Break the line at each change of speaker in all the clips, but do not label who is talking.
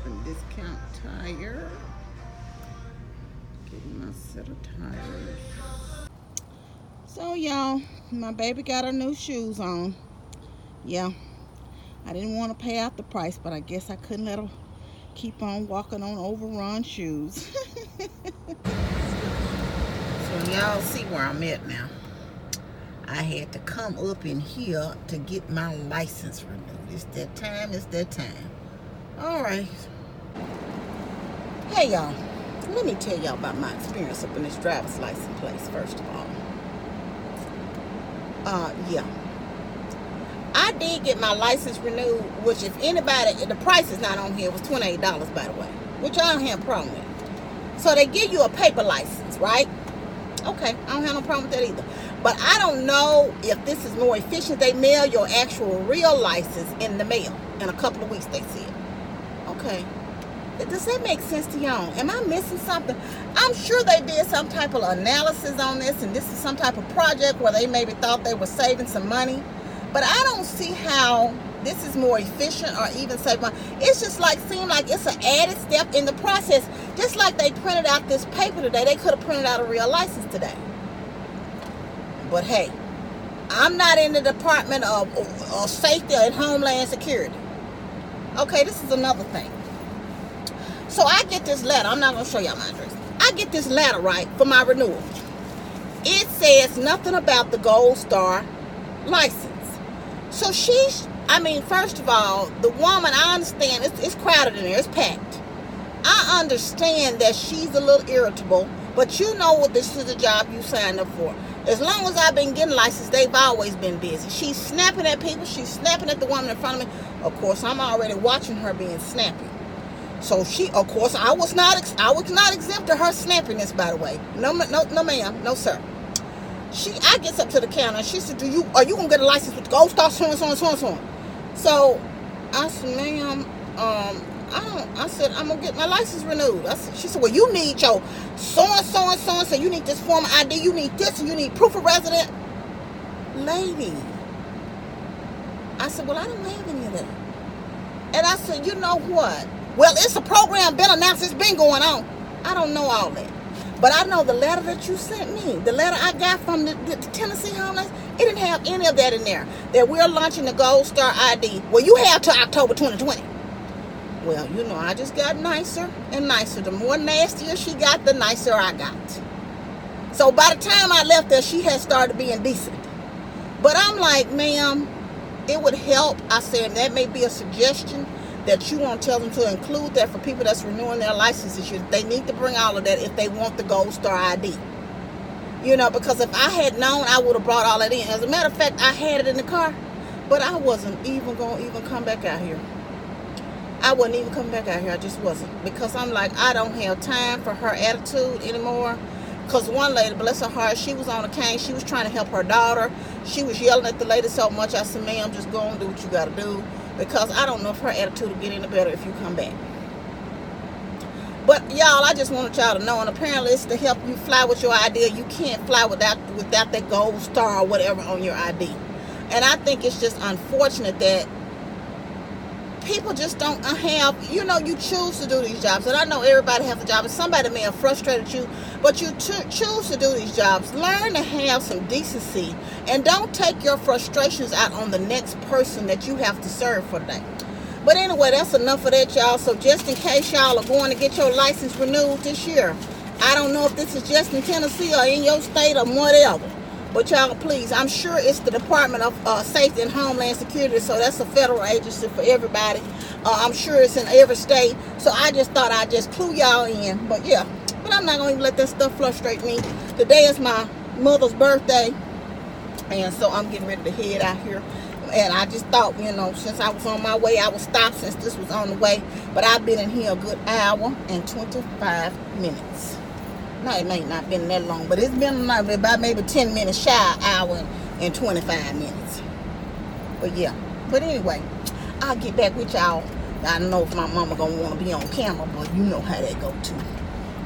from Discount Tire. Getting my set of tires. So y'all, my baby got her new shoes on. Yeah, I didn't want to pay out the price, but I guess I couldn't let her keep on walking on overrun shoes. So y'all see where I'm at now. I had to come up in here to get my license renewed. It's that time, it's that time. All right. Hey y'all, let me tell y'all about my experience up in this driver's license place first of all. Yeah. I did get my license renewed, which if anybody, the price is not on here, it was $28 by the way, which I don't have a problem with. So they give you a paper license, right? Okay, I don't have no problem with that either. But I don't know if this is more efficient. They mail your actual real license in the mail in a couple of weeks, they said. Okay. Does that make sense to y'all? Am I missing something? I'm sure they did some type of analysis on this, and this is some type of project where they maybe thought they were saving some money. But I don't see how this is more efficient or even save money. It's just like, seem like it's an added step in the process. Just like they printed out this paper today, they could have printed out a real license today. But hey, I'm not in the Department of Safety and Homeland Security. Okay, this is another thing. So I get this letter. I'm not going to show y'all my address. I get this letter, right, for my renewal. It says nothing about the Gold Star license. So first of all, the woman, I understand, it's crowded in there. It's packed. I understand that she's a little irritable, but you know what, this is a job you signed up for. As long as I've been getting licensed, they've always been busy. She's snapping at people. She's snapping at the woman in front of me. Of course, I'm already watching her being snappy. So of course, I was not exempt to her snappiness, by the way. No, ma'am, no, sir. I gets up to the counter and she said, are you gonna get a license with the Gold Star, so and so and so and so? So I said, ma'am, I said, I'm gonna get my license renewed. She said, well, you need your so and so and so and so. You need this form of ID. You need this, and you need proof of resident. Lady, I said, well, I don't have any of that. And I said, you know what? Well, it's a program been announced. It's been going on. I don't know all that. But I know the letter that you sent me, the letter I got from the Tennessee Homeland, it didn't have any of that in there. That we're launching the Gold Star ID. Well, you have till October 2020. Well, you know, I just got nicer and nicer. The more nastier she got, the nicer I got. So by the time I left there, she had started being decent. But I'm like, ma'am, it would help. I said, that may be a suggestion that you want to tell them to include that for people that's renewing their licenses. They need to bring all of that if they want the Gold Star ID. You know, because if I had known, I would have brought all that in. As a matter of fact, I had it in the car, but I wasn't even going to come back out here. I wasn't even coming back out here. I just wasn't. Because I'm like, I don't have time for her attitude anymore. Because one lady, bless her heart, she was on a cane. She was trying to help her daughter. She was yelling at the lady so much. I said, ma'am, just go and do what you got to do. Because I don't know if her attitude will get any better if you come back. But y'all, I just wanted y'all to know, and apparently it's to help you fly with your ID. You can't fly without that Gold Star or whatever on your ID. And I think it's just unfortunate that people just don't have, you know, you choose to do these jobs. And I know everybody has a job, and somebody may have frustrated you, but you choose to do these jobs. Learn to have some decency, and don't take your frustrations out on the next person that you have to serve for the day. But anyway, that's enough of that, y'all. So just in case y'all are going to get your license renewed this year, I don't know if this is just in Tennessee or in your state or whatever. But y'all, please, I'm sure it's the Department of Safety and Homeland Security, so that's a federal agency for everybody. I'm sure it's in every state. So I just thought I'd just clue y'all in. But yeah, but I'm not going to even let that stuff frustrate me. Today is my mother's birthday, and so I'm getting ready to head out here. And I just thought, you know, since I was on my way, I would stop since this was on the way. But I've been in here a good hour and 25 minutes. No, it may not been that long, but it's been about maybe 10 minutes shy, hour and 25 minutes. But yeah, but anyway, I'll get back with y'all. I don't know if my mama gonna want to be on camera, but you know how that go too.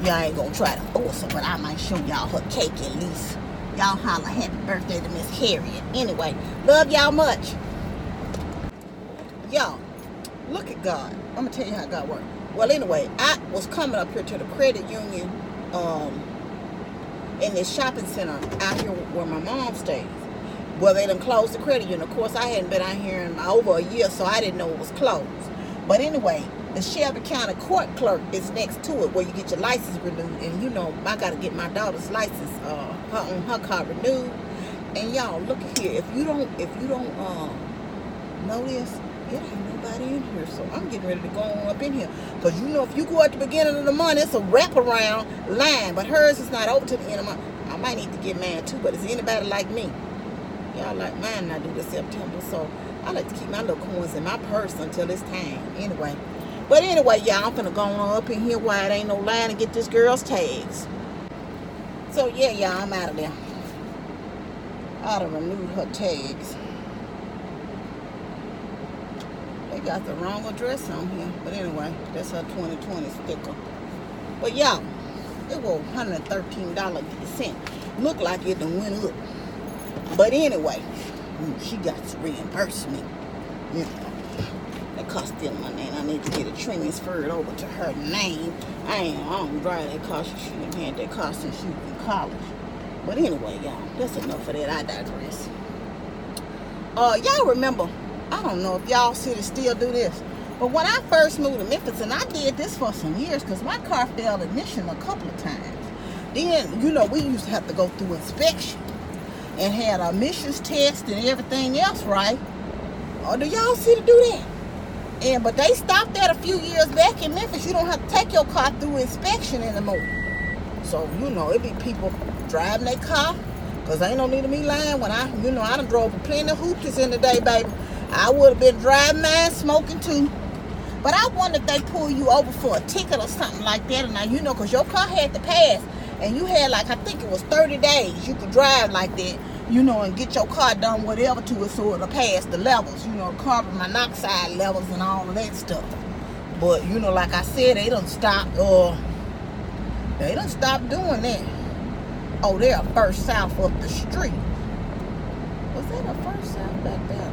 Y'all ain't gonna try to force her, but I might show y'all her cake at least. Y'all holler happy birthday to Miss Harriet. Anyway, love y'all much. Y'all, look at God. I'm gonna tell you how God works. Well, anyway, I was coming up here to the credit union in this shopping center out here where my mom stays. Well, they done closed the credit union. Of course, I hadn't been out here in over a year, so I didn't know it was closed. But anyway, the Shelby County court clerk is next to it, where you get your license renewed. And you know, I got to get my daughter's license, her car renewed. And y'all, look at here. If you don't know this, it ain't nobody in here. So I'm getting ready to go on up in here, because you know, if you go at the beginning of the month, it's a wraparound line. But hers is not over to the end of the month. I might need to get mine too. But is anybody like me? Y'all like mine not do the September, so I like to keep my little coins in my purse until it's time. Anyway, but anyway, y'all, I'm finna go on up in here while it ain't no line and get this girl's tags. So yeah, y'all, I'm out of there. I done renewed her tags. They got the wrong address on here, but anyway, that's her 2020 sticker. But y'all, it was $113.50. Look like it done went up. But anyway, she got to reimburse me. You know, that car still my name. I need to get it transferred over to her name. I don't drive that car. She shouldn't have had that car since she was in college. But anyway, y'all, that's enough of that. I digress. Y'all remember, I don't know if y'all cities still do this, but when I first moved to Memphis, and I did this for some years, because my car failed ignition a couple of times. Then, you know, we used to have to go through inspection and had a emissions test and everything else, right? Or do y'all see to do that? But they stopped that a few years back in Memphis. You don't have to take your car through inspection anymore. So, you know, it be people driving their car, because ain't no need of me lying. When I done drove plenty of hoochies in the day, baby. I would have been driving mine, smoking too. But I wonder if they pull you over for a ticket or something like that. And now, you know, because your car had to pass. And you had, like, I think it was 30 days you could drive like that, you know, and get your car done whatever to it so it'll pass the levels, you know, carbon monoxide levels and all of that stuff. But, you know, like I said, they done stopped doing that. Oh, they're First South up the street. Was that a First South back there?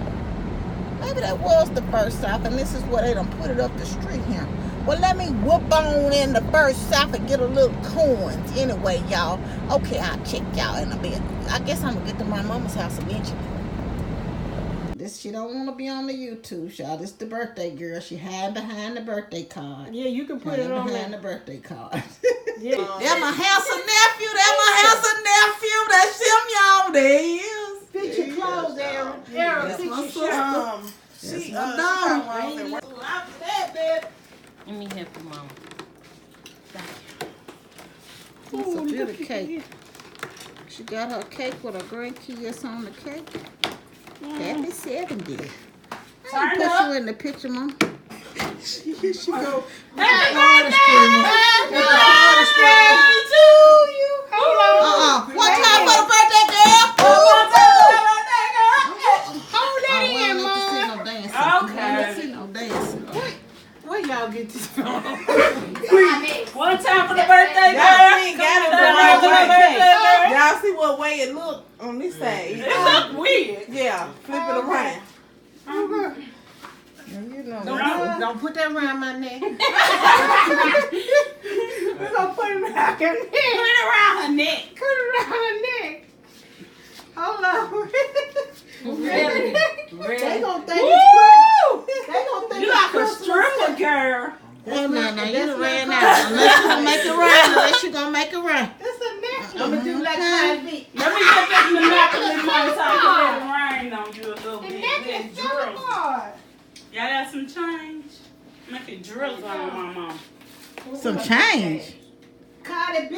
Maybe that was the First South, and this is where they done put it up the street here. Well, let me whoop on in the First South and get a little coins. Anyway, y'all. Okay, I'll check y'all in a bit. I guess I'm going to get to my mama's house eventually. This, she don't want to be on the YouTube, y'all. This the birthday girl. She hiding behind the birthday card.
Yeah, you can put it on
behind the birthday card.
Yeah.
That's my handsome nephew. That's my handsome nephew. That's him, y'all. There he is.
Fit your clothes, Aaron. Aaron, fit your shirt.
She done.
Let me help you, Mama.
It's a beautiful cake. She got her cake with her grandkids on the cake. Happy 70. I ain't put you in the picture, Mom. Here she go. Happy birthday to you. One time for the birthday girl. Hold that in, Mom. Okay. Let's see no dancing.
Where y'all get this from?
One time for the birthday girl.
Y'all see what way it look on this side?
It look weird.
Yeah, flip it around.
You know,
Don't put that around my neck.
We're gonna put it around her neck.
Put it around her neck.
Put it around her neck. Hold on.
Really?
They gonna think it's pretty. They gonna think
You like a stripper, girl.
hey, man, now you done ran out. Unless you gonna make it right. Unless you gonna make it right.
It's a neck.
I'm going to do like Cardi B.
Let me get back in the map a little more so I can let it rain on you a little bit. Then drizzle. Y'all got some change? Make it drizzle on my mom.
Some change.
Cardi B.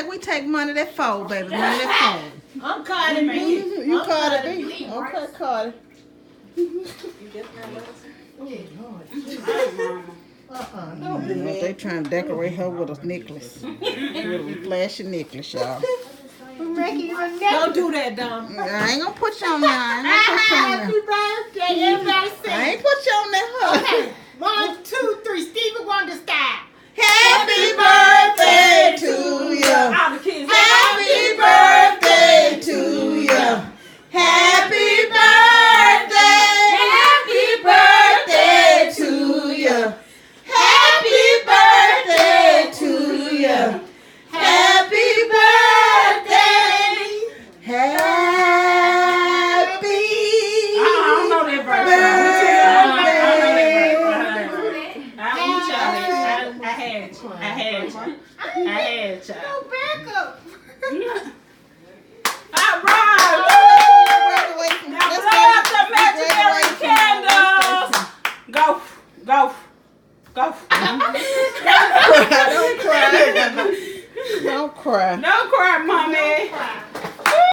We take money that fold, baby. Money that fold.
I'm Cardi B.
You Cardi B. Okay, Cardi. They trying to decorate her with a necklace. With a flashy necklace, y'all.
Don't do that, Dom.
I ain't gonna put you on there. I
Happy birthday, everybody sing.
ain't put you on there.
Okay, 1, 2, 3, Stevie Wonder style.
Happy birthday to you.
All the kids.
Happy birthday to you. Happy birthday. Happy birthday to you. Happy
I had child.
Go back up.
All right. Now blow out the imaginary candles. Go.
Don't cry. Don't cry.
No,